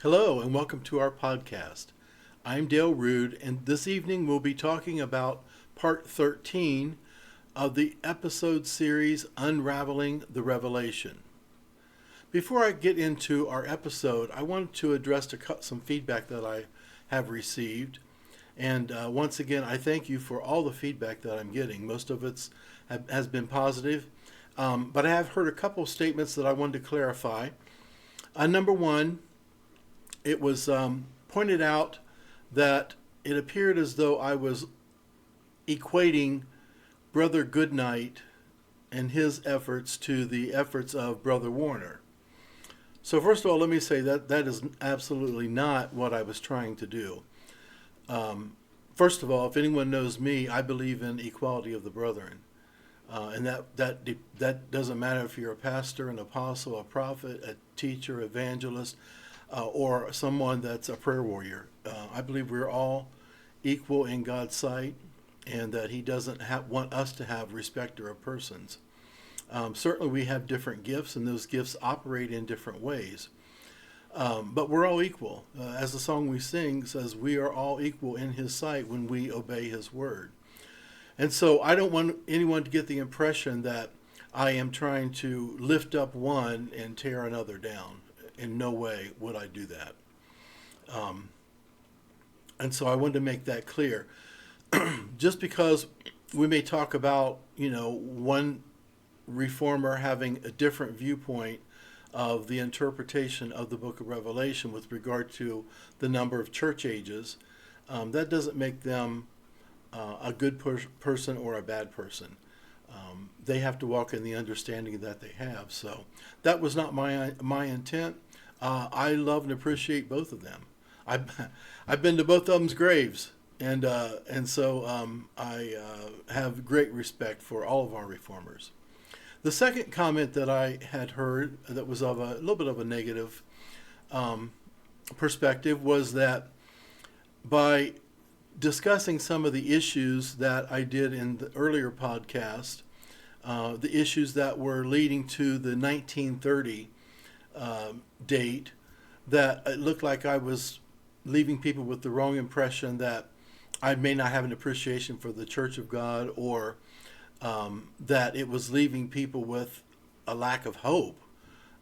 Hello and welcome to our podcast. I'm Dale Rude, and this evening we'll be talking about part 13 of the episode series Unraveling the Revelation. Before I get into our episode, I wanted to address some feedback that I have received. And once again, I thank you for all the feedback that I'm getting. Most of it has been positive, but I have heard a couple of statements that I wanted to clarify. Number one, it was pointed out that it appeared as though I was equating Brother Goodnight and his efforts to the efforts of Brother Warner. So first of all, let me say that that is absolutely not what I was trying to do. First of all, if anyone knows me, I believe in equality of the brethren. And that doesn't matter if you're a pastor, an apostle, a prophet, a teacher, evangelist, or someone that's a prayer warrior. I believe we're all equal in God's sight, and that He doesn't want us to have respecter of persons. Certainly we have different gifts, and those gifts operate in different ways. But we're all equal. As the song we sing says, we are all equal in His sight when we obey His word. And so I don't want anyone to get the impression that I am trying to lift up one and tear another down. In no way would I do that. And so I wanted to make that clear. Just because we may talk about, one reformer having a different viewpoint of the interpretation of the book of Revelation with regard to the number of church ages, that doesn't make them a good person or a bad person. They have to walk in the understanding that they have. So that was not my intent. I love and appreciate both of them. I've been to both of them's graves, and so I have great respect for all of our reformers. The second comment that I had heard that was of a little bit of a negative perspective was that by discussing some of the issues that I did in the earlier podcast, the issues that were leading to the 1930 date, that it looked like I was leaving people with the wrong impression that I may not have an appreciation for the Church of God, or that it was leaving people with a lack of hope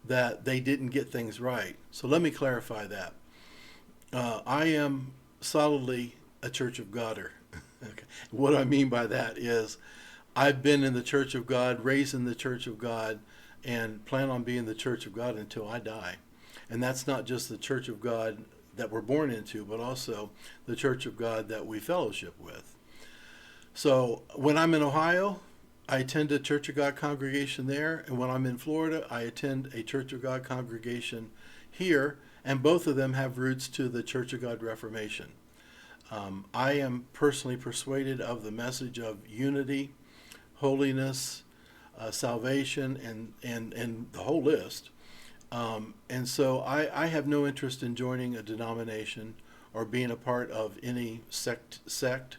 that they didn't get things right. So let me clarify that. I am solidly a Church of Godder. Okay. What I mean by that is I've been in the Church of God, raised in the Church of God, and plan on being the Church of God until I die. And that's not just the Church of God that we're born into, but also the Church of God that we fellowship with. So when I'm in Ohio, I attend a Church of God congregation there, and when I'm in Florida, I attend a Church of God congregation here, and both of them have roots to the Church of God Reformation. I am personally persuaded of the message of unity, holiness, salvation, and the whole list. And so I have no interest in joining a denomination or being a part of any sect,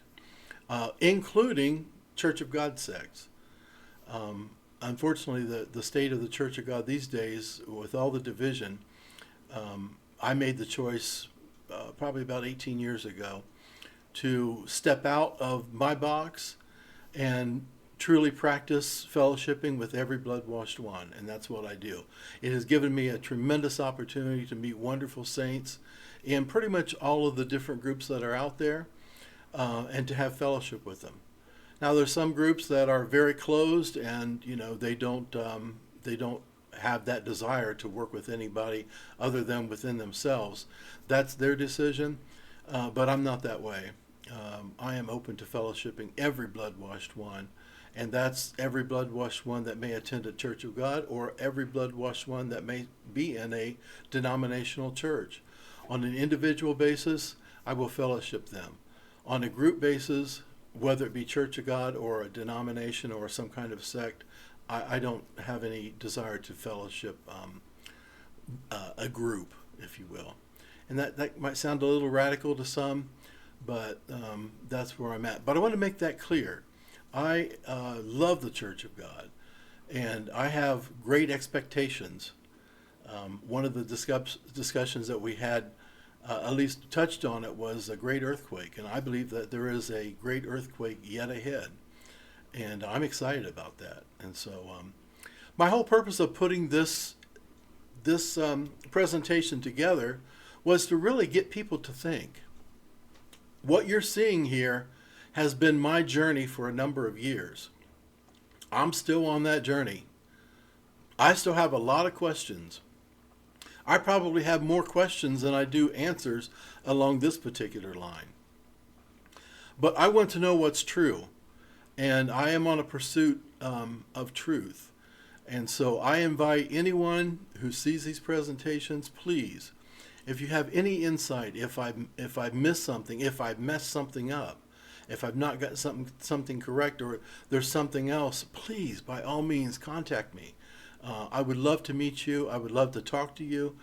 including Church of God sects. Unfortunately, the state of the Church of God these days, with all the division, I made the choice probably about 18 years ago to step out of my box and truly practice fellowshipping with every blood-washed one, and that's what I do. It has given me a tremendous opportunity to meet wonderful saints in pretty much all of the different groups that are out there, and to have fellowship with them. Now, there's some groups that are very closed, and they don't have that desire to work with anybody other than within themselves. That's their decision, but I'm not that way. I am open to fellowshipping every blood-washed one, and that's every blood-washed one that may attend a Church of God, or every blood-washed one that may be in a denominational church. On an individual basis, I will fellowship them. On a group basis, whether it be Church of God or a denomination or some kind of sect, I don't have any desire to fellowship a group, if you will. And that might sound a little radical to some, but that's where I'm at. But I want to make that clear. I love the Church of God, and I have great expectations One of the discussions that we had, at least touched on it, was a great earthquake, and I believe that there is a great earthquake yet ahead, and I'm excited about that. And so, my whole purpose of putting this presentation together was to really get people to think. What you're seeing here has been my journey for a number of years. I'm still on that journey. I still have a lot of questions. I probably have more questions than I do answers along this particular line. But I want to know what's true, and I am on a pursuit of truth. And so I invite anyone who sees these presentations, please, if you have any insight, if I've missed something, if I've messed something up, if I've not got something correct, or there's something else, please, by all means, contact me. I would love to meet you. I would love to talk to you.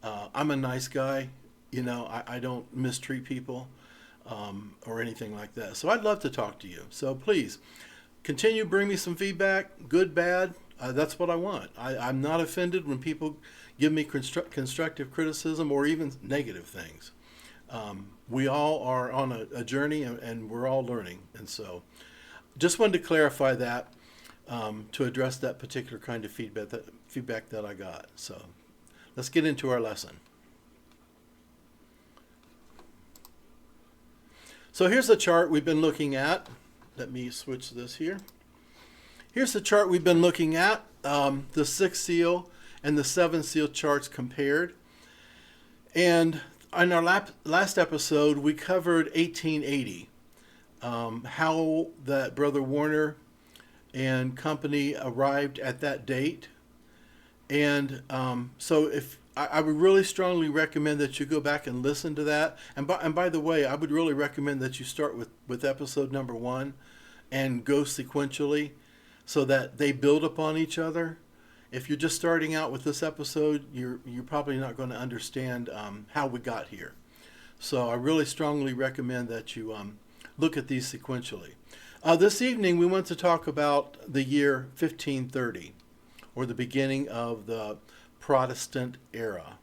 I'm a nice guy. I don't mistreat people or anything like that. So I'd love to talk to you. So please, continue, bring me some feedback, good, bad. That's what I want. I'm not offended when people give me constructive criticism or even negative things. We all are on a journey, and we're all learning. And so just wanted to clarify that to address that particular kind of feedback that I got. So let's get into our lesson. So here's the chart we've been looking at. Let me switch this here. Here's the chart we've been looking at, the sixth seal and the seventh seal charts compared. And in our last episode, we covered 1880, how that Brother Warner and company arrived at that date. And so if I would really strongly recommend that you go back and listen to that. And by the way, I would really recommend that you start with episode number 1 and go sequentially so that they build upon each other. If you're just starting out with this episode, you're probably not going to understand how we got here. So I really strongly recommend that you look at these sequentially. This evening we want to talk about the year 1530, or the beginning of the Protestant era,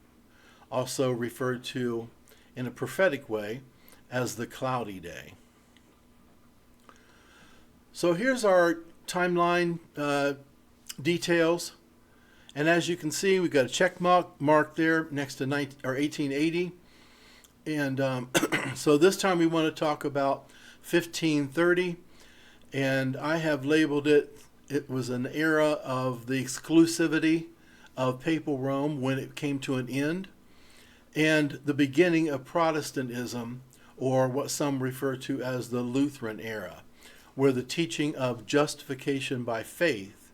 also referred to in a prophetic way as the Cloudy Day. So here's our timeline details. And as you can see, we've got a check mark there next to 1880. And so this time we want to talk about 1530. And I have labeled it was an era of the exclusivity of papal Rome when it came to an end, and the beginning of Protestantism, or what some refer to as the Lutheran era, where the teaching of justification by faith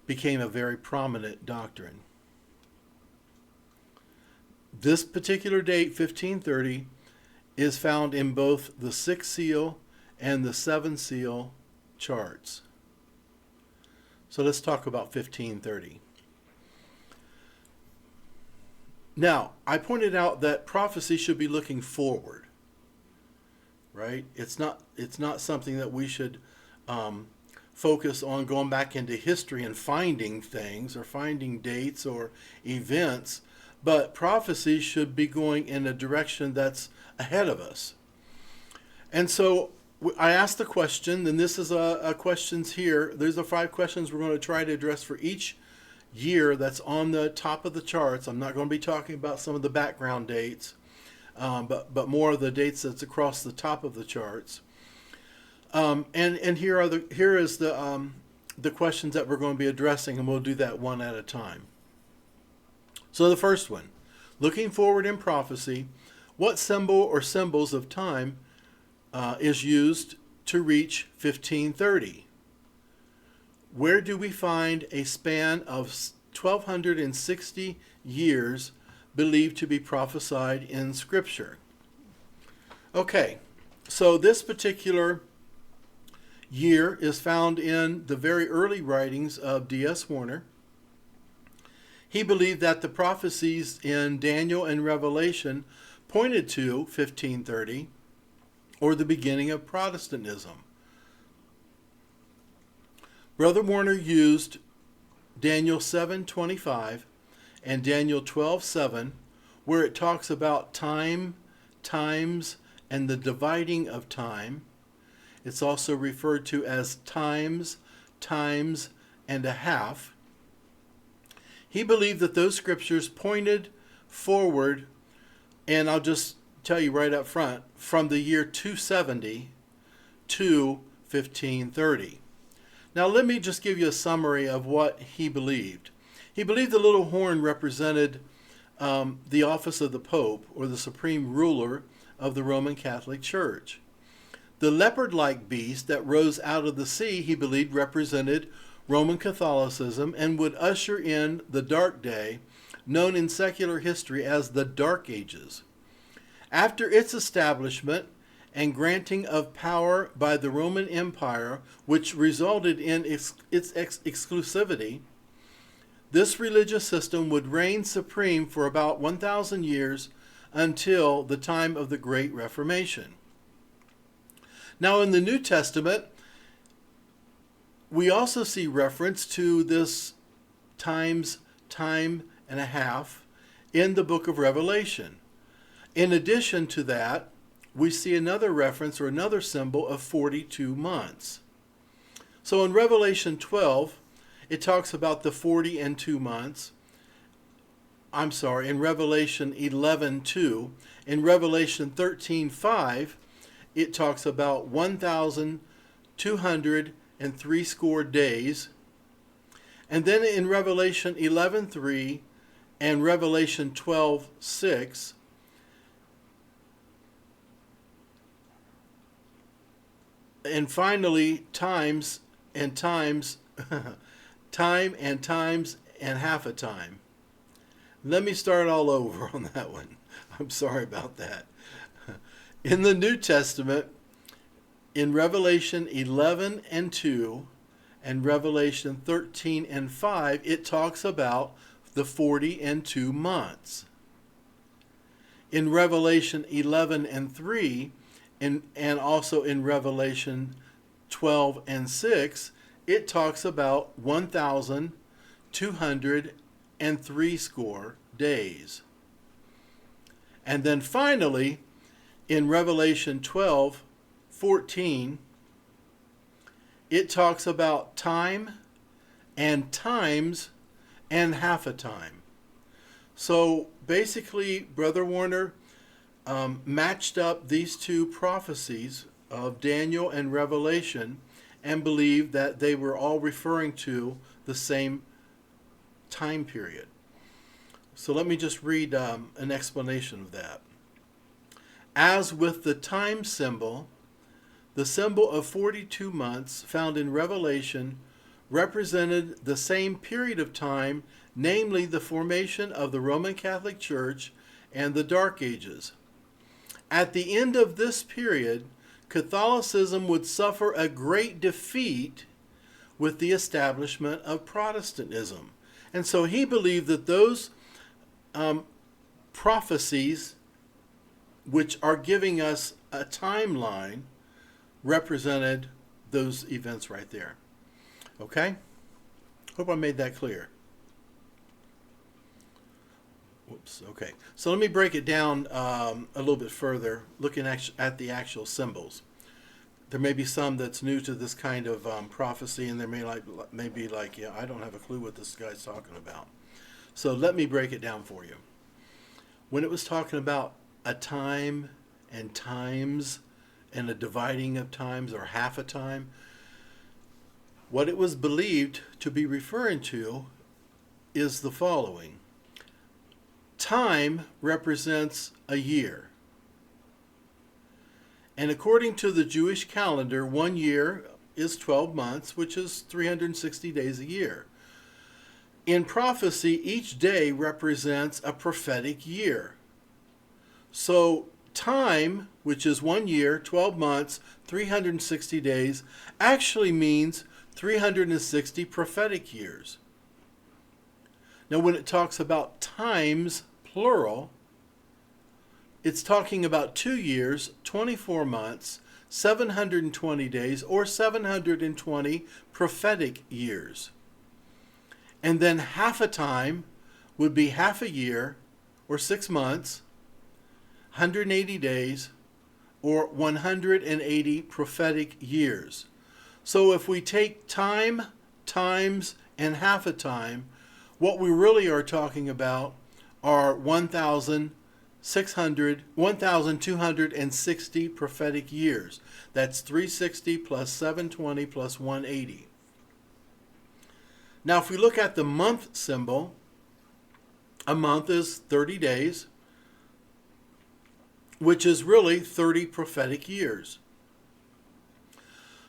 became a very prominent doctrine. This particular date, 1530, is found in both the sixth seal and the seventh seal charts. So let's talk about 1530. Now, I pointed out that prophecy should be looking forward, right? It's not something that we should focus on going back into history and finding things or finding dates or events, but prophecy should be going in a direction that's ahead of us. And so I asked the question, and this is a questions here. There's the 5 questions we're going to try to address for each year that's on the top of the charts. I'm not going to be talking about some of the background dates, but more of the dates that's across the top of the charts. And here is the questions that we're going to be addressing, and we'll do that one at a time. So the first one, looking forward in prophecy, what symbol or symbols of time is used to reach 1530? Where do we find a span of 1260 years believed to be prophesied in Scripture? Okay, so this particular year is found in the very early writings of D.S. Warner. He believed that the prophecies in Daniel and Revelation pointed to 1530, or the beginning of Protestantism. Brother Warner used Daniel 7:25 and Daniel 12:7, where it talks about time, times, and the dividing of time. It's also referred to as times, times, and a half. He believed that those scriptures pointed forward, and I'll just tell you right up front, from the year 270 to 1530. Now let me just give you a summary of what he believed. He believed the little horn represented the office of the Pope, or the supreme ruler of the Roman Catholic Church. The leopard-like beast that rose out of the sea, he believed, represented Roman Catholicism and would usher in the dark day, known in secular history as the Dark Ages. After its establishment and granting of power by the Roman Empire, which resulted in its exclusivity, this religious system would reign supreme for about 1,000 years until the time of the Great Reformation. Now, in the New Testament, we also see reference to this time and a half in the book of Revelation. In addition to that, we see another reference or another symbol of 42 months. So in Revelation 12, it talks about the 40 and 2 months. In Revelation 11:2. In Revelation 13:5, it talks about 1,203 score days. And then in Revelation 11:3 and Revelation 12:6, and finally, times and times, time and times and half a time. Let me start all over on that one. I'm sorry about that. In the New Testament, in Revelation 11:2 and Revelation 13:5, it talks about the 40 and 2 months. In Revelation 11:3 and also in Revelation 12:6, it talks about 1,203 score days. And then finally, in Revelation 12:14, it talks about time and times and half a time. So basically, Brother Warner matched up these two prophecies of Daniel and Revelation and believed that they were all referring to the same time period. So let me just read an explanation of that. As with the time symbol, the symbol of 42 months found in Revelation represented the same period of time, namely the formation of the Roman Catholic Church and the Dark Ages. At the end of this period, Catholicism would suffer a great defeat with the establishment of Protestantism. And so he believed that those prophecies, which are giving us a timeline, represented those events right there. Okay? Hope I made that clear. Whoops, okay. So let me break it down a little bit further, looking at the actual symbols. There may be some that's new to this kind of prophecy, and there may be like, yeah, I don't have a clue what this guy's talking about. So let me break it down for you. When it was talking about a time and times and a dividing of times or half a time, what it was believed to be referring to is the following. Time represents a year. And according to the Jewish calendar, 1 year is 12 months, which is 360 days a year. In prophecy, each day represents a prophetic year. So time, which is 1 year, 12 months, 360 days, actually means 360 prophetic years. Now, when it talks about times, plural, it's talking about 2 years, 24 months, 720 days, or 720 prophetic years. And then half a time, would be half a year, or 6 months, 180 days, or 180 prophetic years. So if we take time, times, and half a time, what we really are talking about are 1,260 prophetic years. That's 360 plus 720 plus 180. Now if we look at the month symbol, a month is 30 days, which is really 30 prophetic years.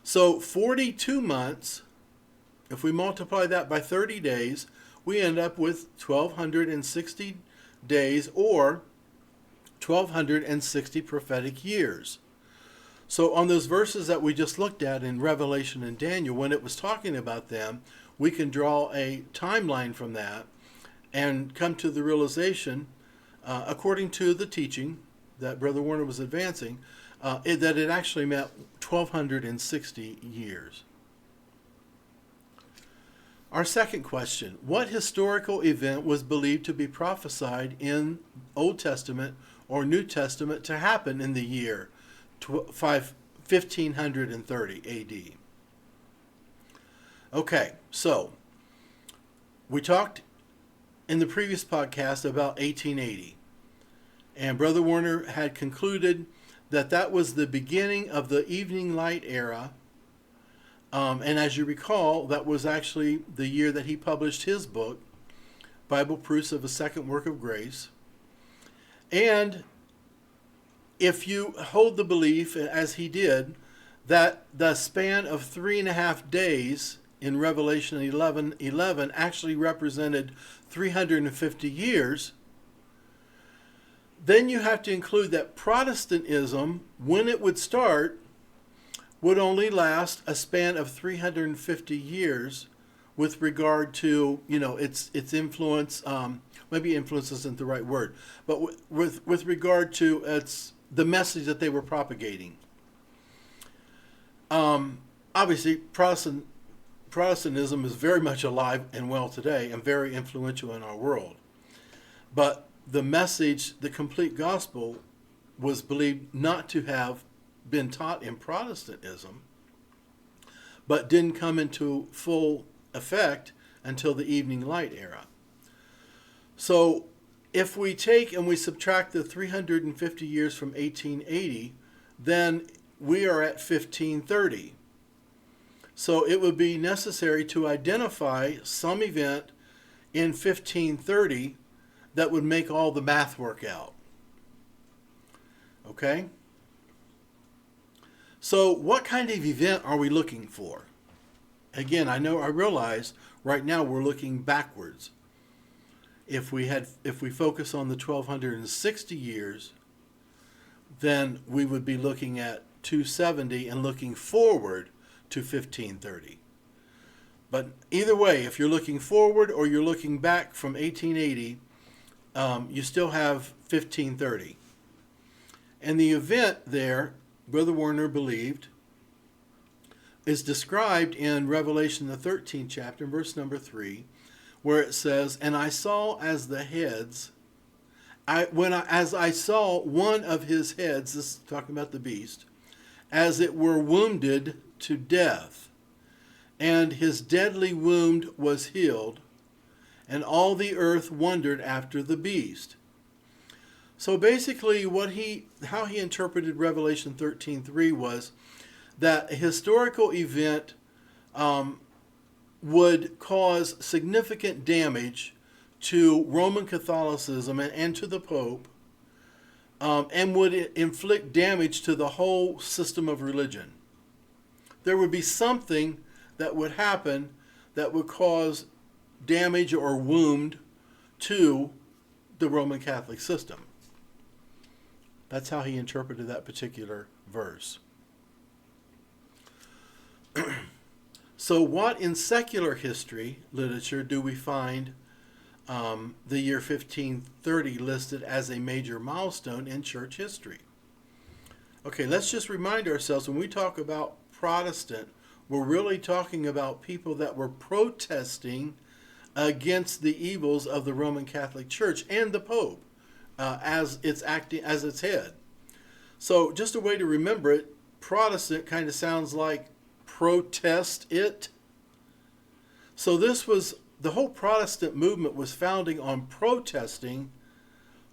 So 42 months, if we multiply that by 30 days, we end up with 1,260 days, or 1,260 prophetic years. So on those verses that we just looked at in Revelation and Daniel, when it was talking about them, we can draw a timeline from that and come to the realization, according to the teaching that Brother Warner was advancing, that it actually meant 1,260 years. Our second question: what historical event was believed to be prophesied in Old Testament or New Testament to happen in the year 1530 AD? Okay, so we talked in the previous podcast about 1880, and Brother Warner had concluded that that was the beginning of the evening light era. And as you recall, that was actually the year that he published his book, Bible Proofs of a Second Work of Grace. And if you hold the belief, as he did, that the span of 3.5 days in Revelation 11:11 actually represented 350 years, then you have to include that Protestantism, when it would start, would only last a span of 350 years with regard to, its influence. Maybe influence isn't the right word, but with regard to the message that they were propagating. Obviously, Protestantism is very much alive and well today and very influential in our world. But the message, the complete gospel, was believed not to have been taught in Protestantism, but didn't come into full effect until the evening light era. So if we take and we subtract the 350 years from 1880, then we are at 1530. So it would be necessary to identify some event in 1530 that would make all the math work out. Okay? So what kind of event are we looking for? Again, I realize right now we're looking backwards. If we focus on the 1,260 years, then we would be looking at 270 and looking forward to 1530. But either way, if you're looking forward or you're looking back from 1880, you still have 1530. And the event there, Brother Warner believed, is described in Revelation the 13th chapter, verse number 3, where it says, "And I saw as the heads, as I saw one of his heads," this is talking about the beast, "as it were wounded to death, and his deadly wound was healed, and all the earth wondered after the beast." So basically how he interpreted Revelation 13:3 was that a historical event would cause significant damage to Roman Catholicism and to the Pope, and would inflict damage to the whole system of religion. There would be something that would happen that would cause damage or wound to the Roman Catholic system. That's how he interpreted that particular verse. So what in secular history literature do we find the year 1530 listed as a major milestone in church history? Okay, let's just remind ourselves, when we talk about Protestant, we're really talking about people that were protesting against the evils of the Roman Catholic Church and the Pope as it's acting as its head. So just a way to remember it, Protestant kind of sounds like protest it. So this was, the whole Protestant movement was founding on protesting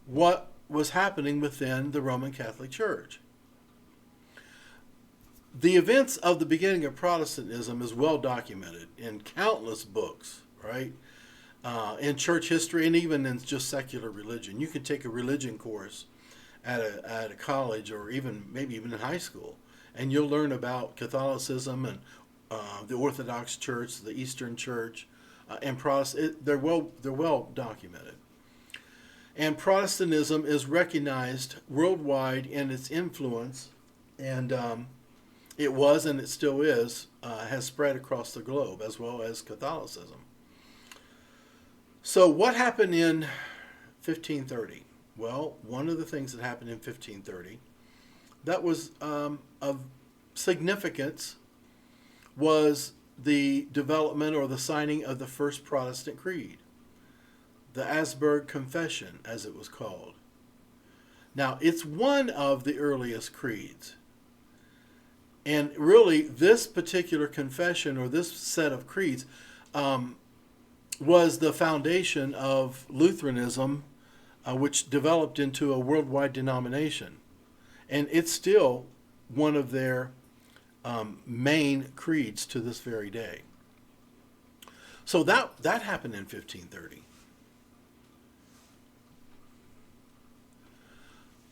what was happening within the Roman Catholic Church. The events of the beginning of Protestantism is well documented in countless books, right? In church history and even in just secular religion. You can take a religion course at a college or maybe even in high school, and you'll learn about Catholicism and the Orthodox Church, the Eastern Church, and Protestant. They're well documented. And Protestantism is recognized worldwide in its influence, and it was and it still is, has spread across the globe, as well as Catholicism. So what happened in 1530? Well, one of the things that happened in 1530 that was of significance was the development or the signing of the first Protestant creed, the Augsburg Confession, as it was called. Now, it's one of the earliest creeds. And really, this particular confession or this set of creeds was the foundation of Lutheranism, which developed into a worldwide denomination. And it's still one of their main creeds to this very day. So that happened in 1530.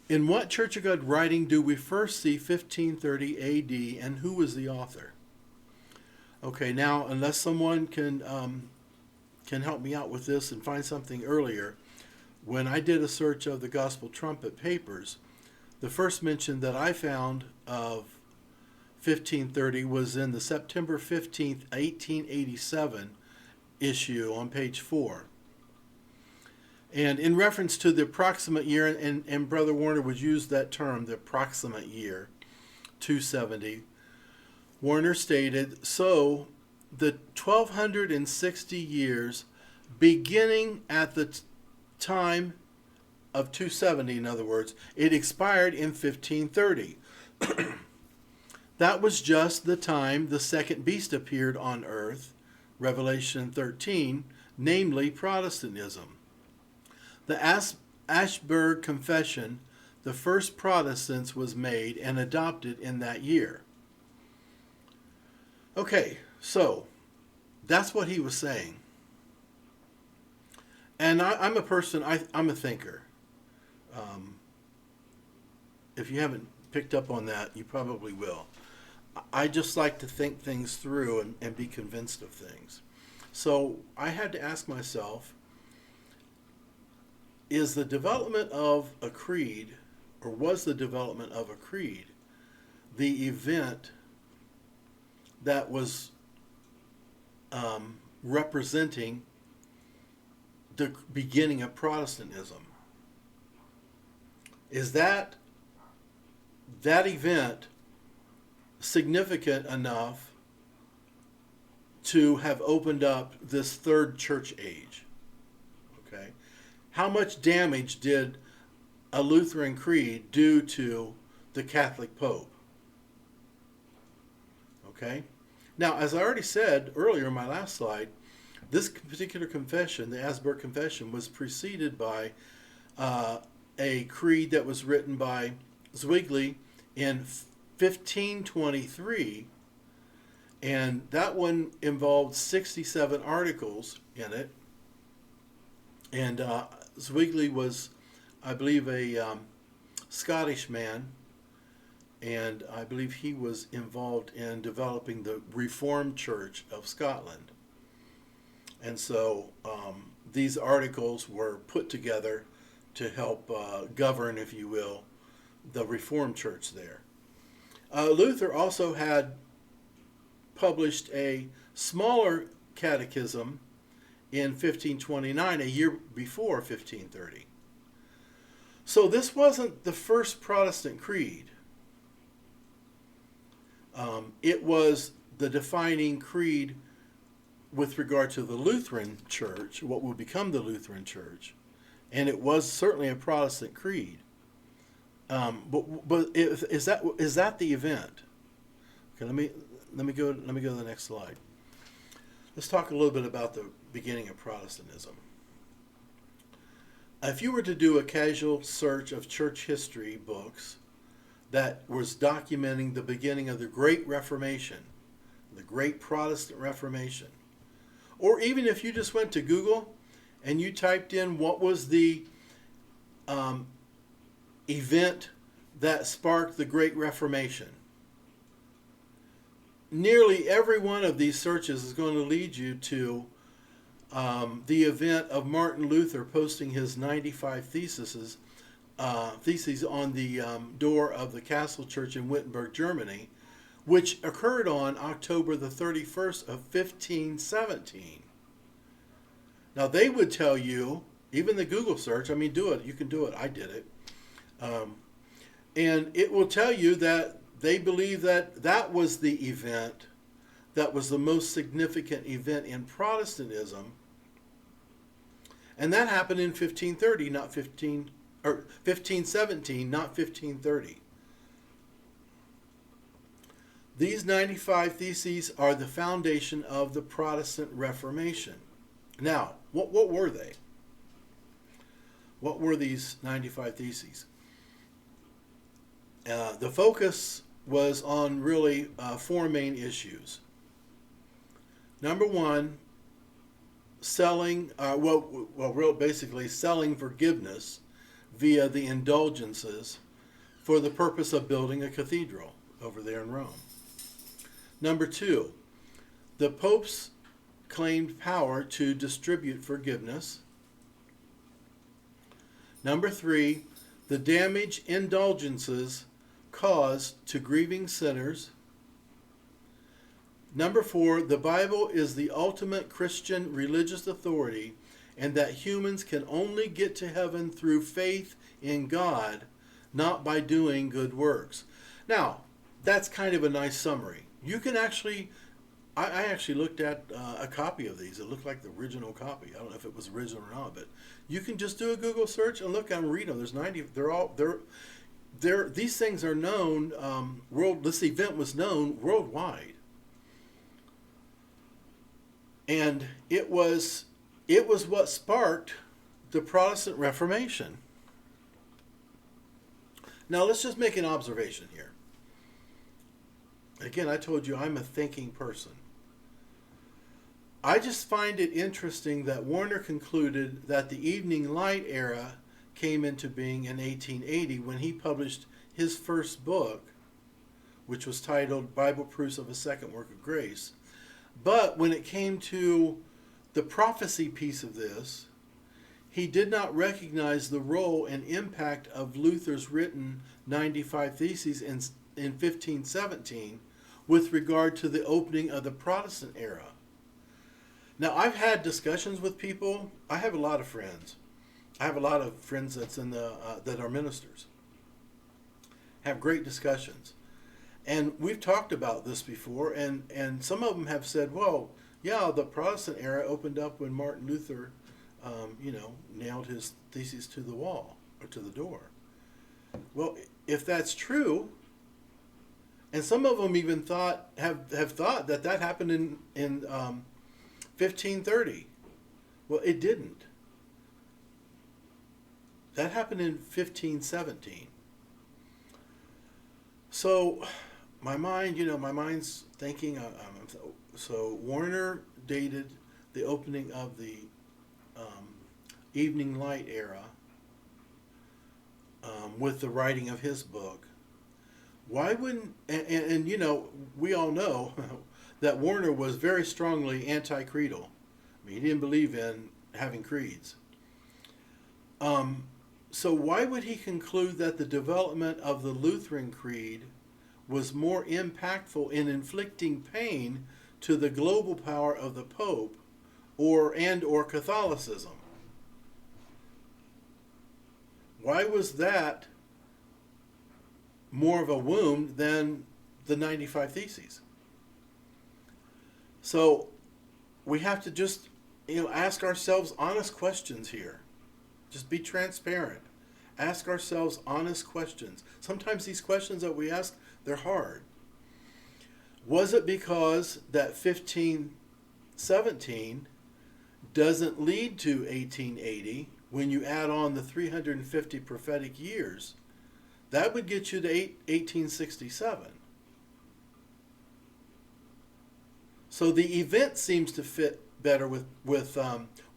In what Church of God writing do we first see 1530 AD, and who was the author? Okay, now, unless someone can help me out with this and find something earlier, when I did a search of the Gospel Trumpet papers, the first mention that I found of 1530 was in the September 15th, 1887 issue on page 4. And in reference to the approximate year, and Brother Warner would use that term, the approximate year, 270, Warner stated, so the 1260 years beginning at the time of 270, in other words, it expired in 1530. That was just the time the second beast appeared on earth, Revelation 13, namely Protestantism. The Augsburg Confession, the first Protestants, was made and adopted in that year. Okay, so that's what he was saying. And I'm a person, I'm a thinker. If you haven't picked up on that, you probably will. I just like to think things through and be convinced of things. So I had to ask myself, is the development of a creed, or was the development of a creed, the event that was representing the beginning of Protestantism? Is that event significant enough to have opened up this third church age? Okay. How much damage did a Lutheran creed do to the Catholic Pope? Okay. Now, as I already said earlier in my last slide, this particular confession, the Augsburg Confession, was preceded by a creed that was written by Zwingli in 1523, and that one involved 67 articles in it. And Zwingli was, I believe, a Scottish man, and I believe he was involved in developing the Reformed Church of Scotland. And so these articles were put together to help govern, if you will, the Reformed Church there. Luther also had published a smaller catechism in 1529, a year before 1530. So this wasn't the first Protestant creed. It was the defining creed with regard to the Lutheran Church, what would become the Lutheran Church, and it was certainly a Protestant creed. But is that the event? Okay, let me go to the next slide. Let's talk a little bit about the beginning of Protestantism. If you were to do a casual search of church history books that was documenting the beginning of the Great Reformation, the Great Protestant Reformation, or even if you just went to Google and you typed in what was the event that sparked the Great Reformation, nearly every one of these searches is going to lead you to the event of Martin Luther posting his 95 theses on the door of the Castle Church in Wittenberg, Germany, which occurred on October the 31st of 1517. Now they would tell you, even the Google search, I mean, do it, you can do it, I did it, and it will tell you that they believe that that was the event that was the most significant event in Protestantism, and that happened in 1517, not 1530. These 95 theses are the foundation of the Protestant Reformation. Now, what were they? What were these 95 theses? The focus was on really four main issues. Number one, selling forgiveness via the indulgences for the purpose of building a cathedral over there in Rome. Number two, the popes claimed power to distribute forgiveness. Number three, the damage indulgences caused to grieving sinners. Number four, the Bible is the ultimate Christian religious authority, and that humans can only get to heaven through faith in God, not by doing good works. Now, that's kind of a nice summary. You can actually, I actually looked at a copy of these. It looked like the original copy. I don't know if it was original or not, but you can just do a Google search and look and read them. There's 90. These things are known. This event was known worldwide, and it was what sparked the Protestant Reformation. Now let's just make an observation here. Again, I told you I'm a thinking person. I just find it interesting that Warner concluded that the evening light era came into being in 1880 when he published his first book, which was titled Bible Proofs of a Second Work of Grace. But when it came to the prophecy piece of this, he did not recognize the role and impact of Luther's written 95 Theses in 1517 with regard to the opening of the Protestant era. Now, I've had discussions with people. I have a lot of friends. I have a lot of friends that are ministers. Have great discussions. And we've talked about this before, and some of them have said, well, yeah, the Protestant era opened up when Martin Luther, nailed his theses to the wall, or to the door. Well, if that's true, and some of them even have thought that happened in 1530. Well, it didn't. That happened in 1517. So my mind's thinking. So Warner dated the opening of the evening light era with the writing of his book. Why wouldn't, and we all know that Warner was very strongly anti-creedal. I mean, he didn't believe in having creeds. So why would he conclude that the development of the Lutheran creed was more impactful in inflicting pain to the global power of the Pope or Catholicism? Why was that more of a wound than the 95 Theses? So we have to just, ask ourselves honest questions here. Just be transparent. Ask ourselves honest questions. Sometimes these questions that we ask, they're hard. Was it because that 1517 doesn't lead to 1880 when you add on the 350 prophetic years? That would get you to 1867. So the event seems to fit better with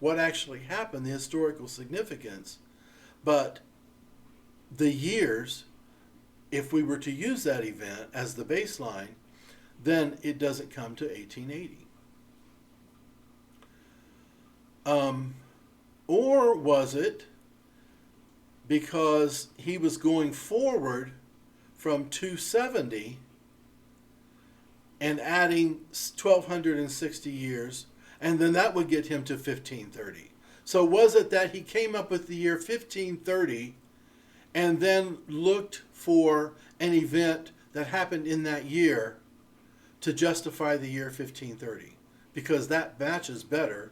what actually happened, the historical significance. But the years, if we were to use that event as the baseline, then it doesn't come to 1880. Or was it because he was going forward from 270 and adding 1260 years, and then that would get him to 1530? So was it that he came up with the year 1530 and then looked for an event that happened in that year to justify the year 1530? Because that matches better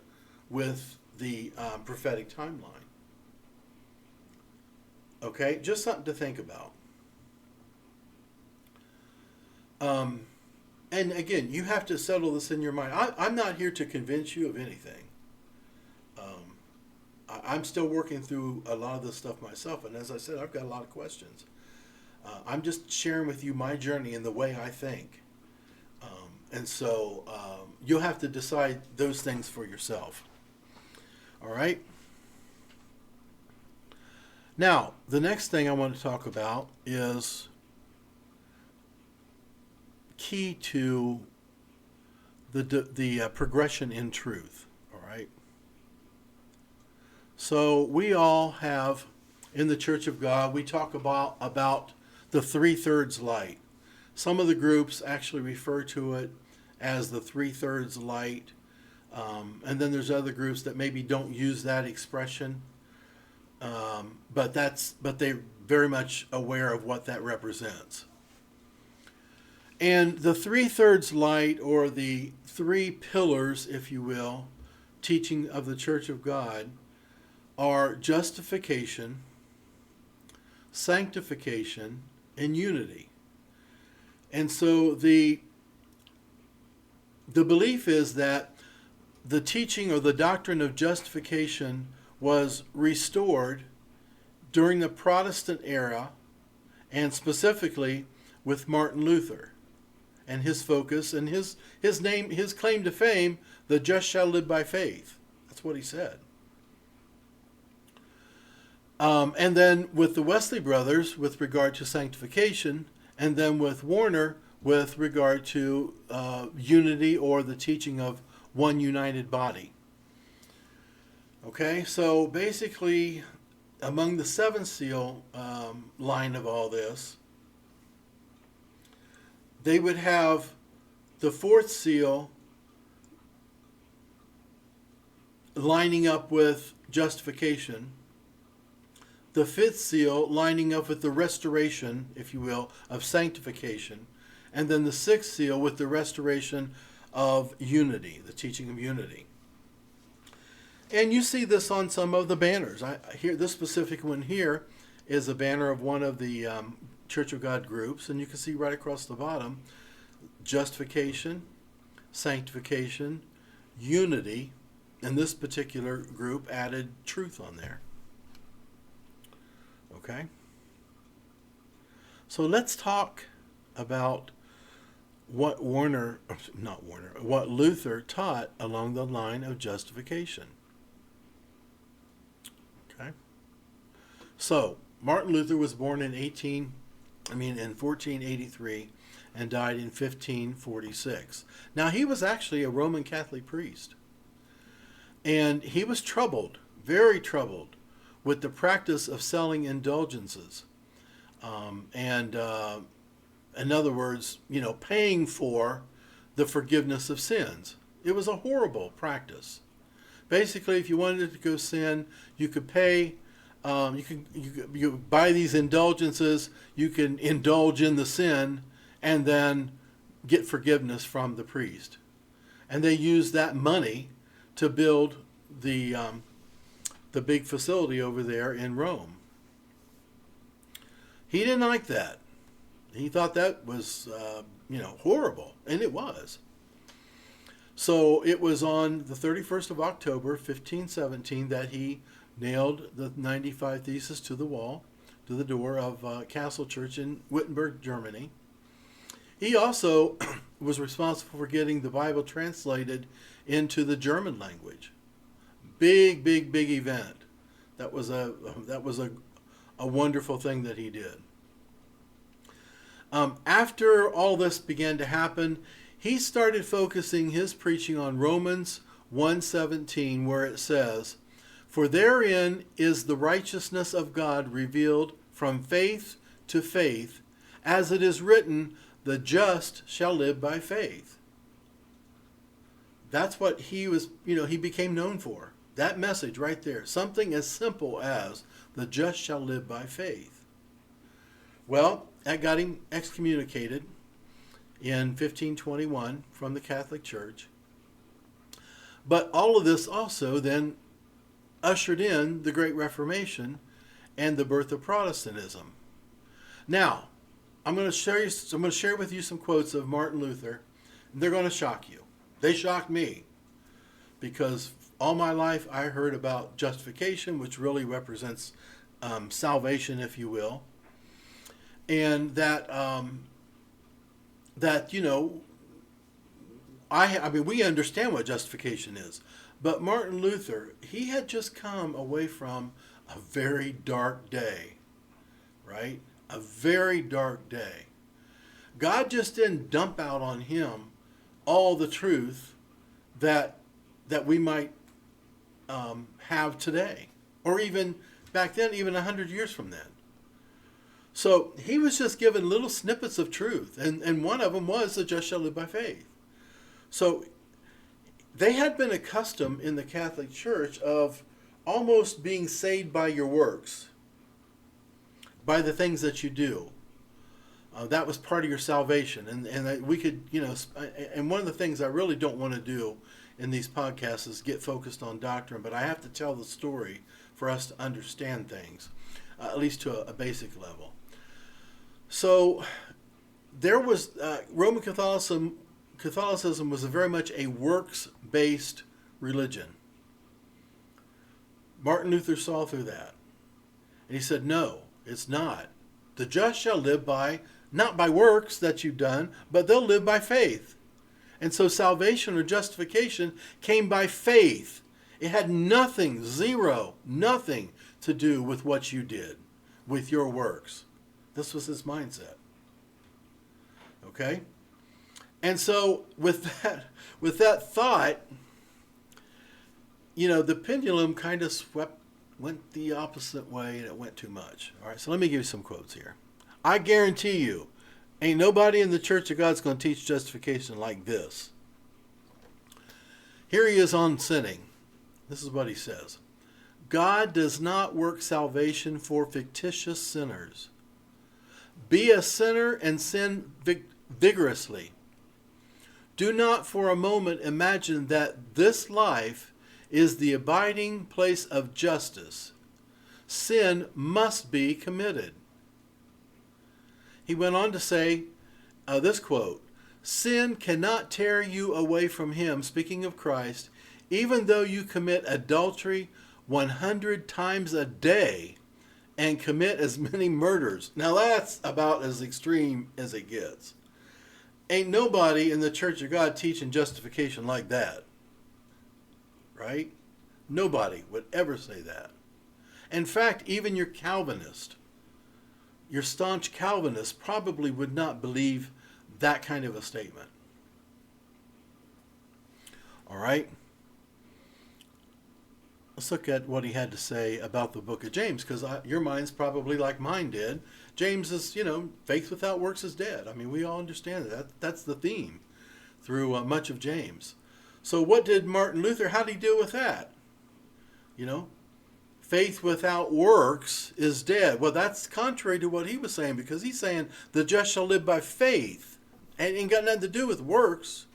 with the prophetic timeline. Okay, just something to think about. And again, you have to settle this in your mind. I'm not here to convince you of anything. I'm still working through a lot of this stuff myself, and as I said, I've got a lot of questions. I'm just sharing with you my journey and the way I think. And so you'll have to decide those things for yourself. All right? Now, the next thing I want to talk about is key to the progression in truth. All right? So we all have, in the Church of God, we talk about the 3/3 light. Some of the groups actually refer to it as the 3/3 light. And then there's other groups that maybe don't use that expression. But they're very much aware of what that represents. And the 3/3 light, or the three pillars, if you will, teaching of the Church of God, are justification, sanctification, and unity. And so the belief is that the teaching or the doctrine of justification was restored during the Protestant era, and specifically with Martin Luther and his focus and his claim to fame, the just shall live by faith. That's what he said. And then with the Wesley brothers with regard to sanctification, and then with Warner with regard to unity, or the teaching of one united body. Okay, so basically among the seven seal line of all this, they would have the fourth seal lining up with justification, the fifth seal lining up with the restoration, if you will, of sanctification, and then the sixth seal with the restoration of unity, the teaching of unity. And you see this on some of the banners. Here, this specific one here is a banner of one of the Church of God groups, and you can see right across the bottom, justification, sanctification, unity, and this particular group added truth on there. Okay? So let's talk about what Luther taught along the line of justification. Okay? So, Martin Luther was born in 1483 and died in 1546. Now, he was actually a Roman Catholic priest. And he was troubled, very troubled, with the practice of selling indulgences. In other words, paying for the forgiveness of sins. It was a horrible practice. Basically, if you wanted to go sin, you could pay. You buy these indulgences. You can indulge in the sin, and then get forgiveness from the priest. And they used that money to build the big facility over there in Rome. He didn't like that. He thought that was, horrible, and it was. So it was on the 31st of October, 1517, that he nailed the 95 Theses to the wall, to the door of Castle Church in Wittenberg, Germany. He also was responsible for getting the Bible translated into the German language. Big event. That was a wonderful thing that he did. After all this began to happen, he started focusing his preaching on Romans 1:17, where it says, "For therein is the righteousness of God revealed from faith to faith, as it is written, the just shall live by faith." That's what he became known for. That message right there. Something as simple as the just shall live by faith. Well, that got him excommunicated in 1521 from the Catholic Church. But all of this also then ushered in the Great Reformation and the birth of Protestantism. Now, I'm going to share with you some quotes of Martin Luther. They're going to shock you. They shocked me because all my life I heard about justification, which really represents salvation, if you will, and we understand what justification is. But Martin Luther, he had just come away from a very dark day, right? A very dark day. God just didn't dump out on him all the truth that we might have today, or even back then, even 100 years from then. So he was just given little snippets of truth, and one of them was the just shall live by faith. So they had been accustomed in the Catholic Church of almost being saved by your works, by the things that you do. That was part of your salvation, and we could, and one of the things I really don't want to do in these podcasts is get focused on doctrine, but I have to tell the story for us to understand things, at least to a basic level. So there was Roman Catholicism was very much a works-based religion. Martin Luther saw through that, and he said, no, it's not. The just shall live not by works that you've done, but they'll live by faith. And so salvation or justification came by faith. It had nothing to do with what you did, with your works. This was his mindset. Okay? And so with that thought, the pendulum kind of went the opposite way, and it went too much. All right, so let me give you some quotes here. I guarantee you, ain't nobody in the Church of God's going to teach justification like this. Here he is on sinning. This is what he says. God does not work salvation for fictitious sinners. Be a sinner and sin vigorously. Do not for a moment imagine that this life is the abiding place of justice. Sin must be committed. He went on to say this quote, sin cannot tear you away from him, speaking of Christ, even though you commit adultery 100 times a day and commit as many murders. Now that's about as extreme as it gets. Ain't nobody in the Church of God teaching justification like that. Right? Nobody would ever say that. In fact, even your Calvinist, your staunch Calvinist probably would not believe that kind of a statement. All right? Let's look at what he had to say about the book of James, because your mind's probably like mine did. James is, faith without works is dead. I mean, we all understand that. That's the theme through much of James. So what did Martin Luther, how did he deal with that? Faith without works is dead. Well, that's contrary to what he was saying, because he's saying the just shall live by faith. And it ain't got nothing to do with works.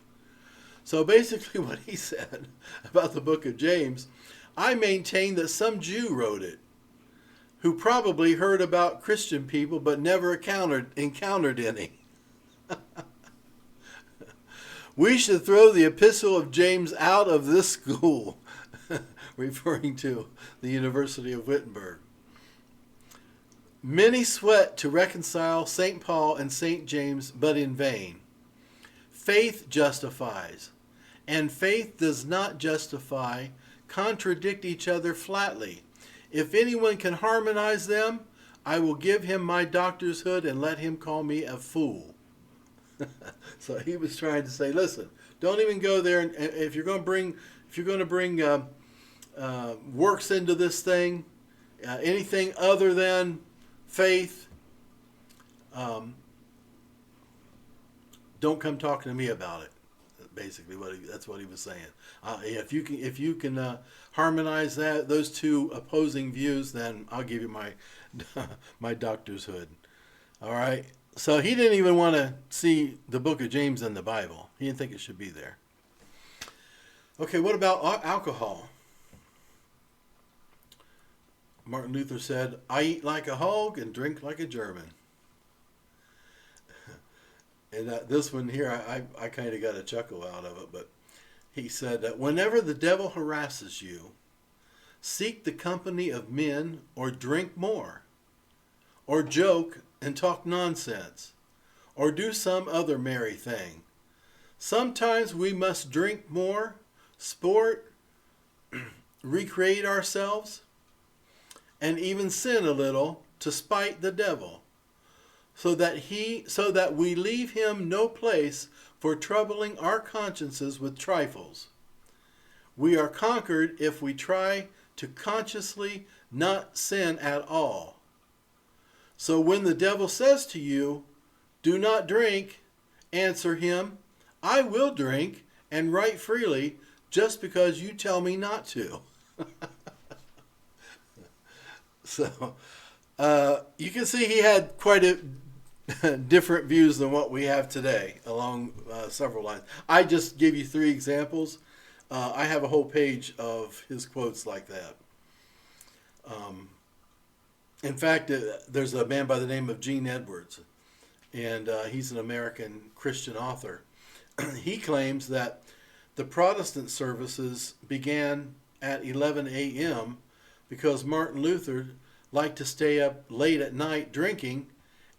So basically what he said about the book of James, I maintain that some Jew wrote it, who probably heard about Christian people but never encountered any. We should throw the epistle of James out of this school, referring to the University of Wittenberg. Many sweat to reconcile St. Paul and St. James, but in vain. Faith justifies, and faith does not justify, contradict each other flatly. If anyone can harmonize them, I will give him my doctor's hood and let him call me a fool. So he was trying to say, listen, don't even go there. And if you're going to bring works into this thing, anything other than faith, don't come talking to me about it. Basically, that's what he was saying. If you can harmonize those two opposing views, then I'll give you my my doctor's hood. All right. So he didn't even want to see the book of James in the Bible. He didn't think it should be there. Okay, what about alcohol? Martin Luther said, I eat like a hog and drink like a German. And this one here, I kind of got a chuckle out of it, but he said that whenever the devil harasses you, seek the company of men or drink more, or joke and talk nonsense, or do some other merry thing. Sometimes we must drink more, sport, recreate ourselves, and even sin a little to spite the devil, so that we leave him no place for troubling our consciences with trifles. We are conquered if we try to consciously not sin at all. So when the devil says to you, do not drink, answer him, I will drink and right freely just because you tell me not to. So you can see he had quite a different views than what we have today along several lines. I just gave you 3 examples. I have a whole page of his quotes like that. In fact, there's a man by the name of Gene Edwards, and he's an American Christian author. He claims that the Protestant services began at 11 a.m. because Martin Luther liked to stay up late at night drinking,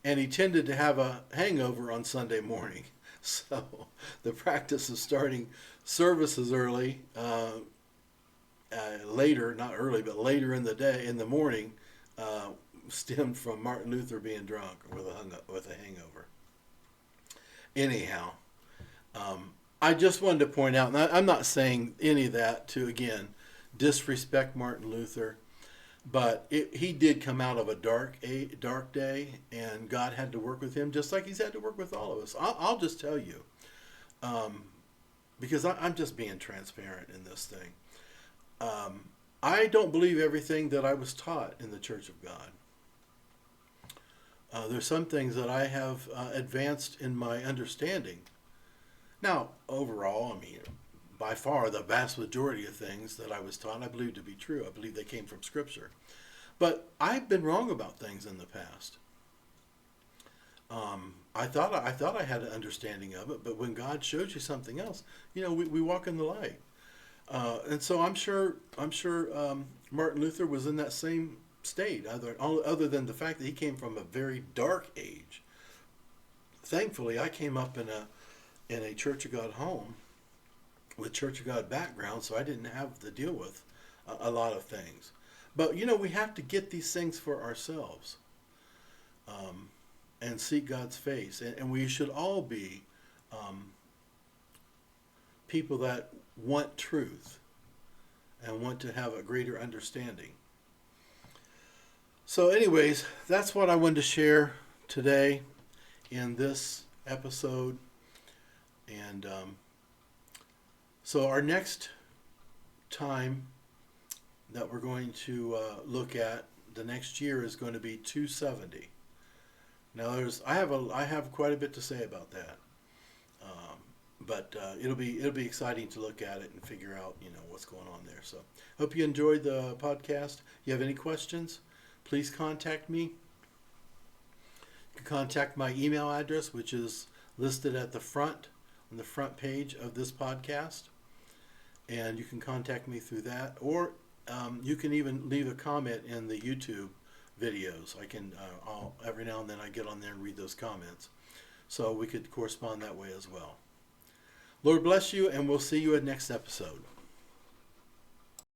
and he tended to have a hangover on Sunday morning. So the practice of starting services early, later, not early, but later in the day, in the morning, stemmed from Martin Luther being drunk with a hangover. Anyhow, I just wanted to point out, and I'm not saying any of that to, again, disrespect Martin Luther, but he did come out of a dark day, and God had to work with him just like he's had to work with all of us. I'll just tell you, because I'm just being transparent in this thing. I don't believe everything that I was taught in the Church of God. There's some things that I have advanced in my understanding. Now, overall, I mean, by far the vast majority of things that I was taught I believe to be true. I believe they came from Scripture. But I've been wrong about things in the past. I thought I had an understanding of it, but when God shows you something else, we walk in the light. And so I'm sure Martin Luther was in that same state, other than the fact that he came from a very dark age. Thankfully, I came up in a Church of God home with Church of God background, so I didn't have to deal with a lot of things. But we have to get these things for ourselves, and seek God's face, and we should all be people that want truth and want to have a greater understanding. So anyways, that's what I wanted to share today in this episode. And so our next time that we're going to look at the next year is going to be 270. Now I have quite a bit to say about that. But it'll be exciting to look at it and figure out what's going on there. So hope you enjoyed the podcast. If you have any questions, please contact me. You can contact my email address, which is listed at the front on the front page of this podcast, and you can contact me through that, or you can even leave a comment in the YouTube videos. I'll every now and then I get on there and read those comments, so we could correspond that way as well. Lord bless you, and we'll see you at next episode.